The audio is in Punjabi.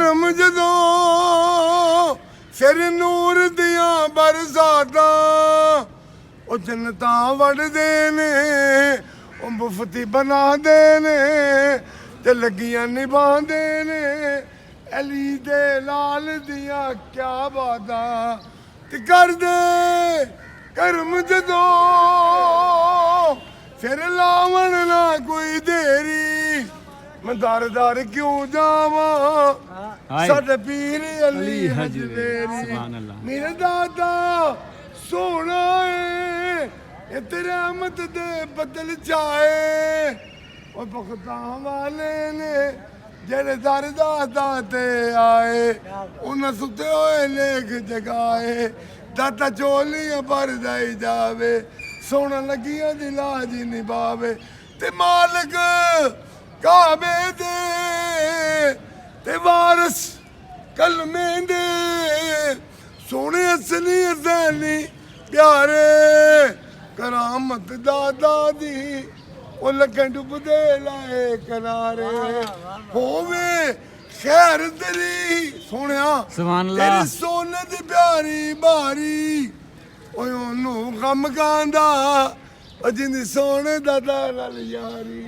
ਕਰਮ ਜਦੋਂ ਸਿਰ ਨੂਰ ਦੀਆਂ ਬਰਸਾਤਾਂ ਉਹ ਜੰਨਤਾਂ ਵੜਦੇ ਨੇ ਉਹ ਮੁਫਤੀ ਬਣਾਦੇ ਨੇ ਤੇ ਲੱਗੀਆਂ ਨਿਭਾਉਂਦੇ ਨੇ ਅਲੀ ਦੇ ਲਾਲ ਦੀਆਂ ਕਿਆ ਬਾਤਾਂ ਤੇ ਕਰਦੇ ਕਰਮ ਜਦੋਂ ਫਿਰ ਲਾਵਣ ਨਾ ਕੋਈ ਦੇਰੀ ਮੈਂ ਦਰ ਦਰ ਕਿਉਂ ਜਾਵਾਂ ਸਾਡੇ ਪੀਰ ਅਲੀ ਹਜਵੇਰੀ ਮੇਰੇ ਦਾਦਾ ਸੋਹਣਾ ਏ ਇਹ ਤੇਰੇ ਰਹਿਮਤ ਦੇ ਬਦਲ ਜਾਏ ਉਹ ਬਖਤਾਂ ਵਾਲੇ ਨੇ ਜਿਹੜੇ ਦਰ ਦਾਦਾ ਤੇ ਆਏ ਉਹਨਾਂ ਸੁੱਤੇ ਹੋਏ ਲੇਖ ਜਗਾਏ ਦਾਤਾ ਚੋਲੀਆਂ ਭਰਦਾ ਹੀ ਜਾਵੇ ਸੋਹਣਾ ਲੱਗੀਆਂ ਦੀ ਲਾਜ ਨਿਭਾਵੇ ਤੇ ਮਾਲਕ ਕਾਬੇ ਦੇ ਤੇ ਵਾਰਸ ਕਲਮੇ ਦੇ ਸੋਹਣੇ ਅਸਲੀ ਅਜ਼ਲੀ ਪਿਆਰੇ ਕਰਾਮਤ ਦਾਦਾ ਦੀ ਉਹ ਲੱਖਾਂ ਡੁੱਬਦੇ ਲਾਏ ਕਿਨਾਰੇ ਹੋਵੇ ਖੈਰ ਤੇਰੀ ਸੋਹਣਿਆ ਸੁਭਾਨ ਅੱਲਾਹ ਤੇਰੀ ਸੋਨੇ ਦੀ ਪਿਆਰੀ ਬਾਰੀ ਓਏ ਉਹਨੂੰ ਗਮ ਗਾਂਦਾ ਉਹ ਜਿੰਦੀ ਸੋਹਣੇ ਦਾਦਾ ਨਾਲ ਯਾਰੀ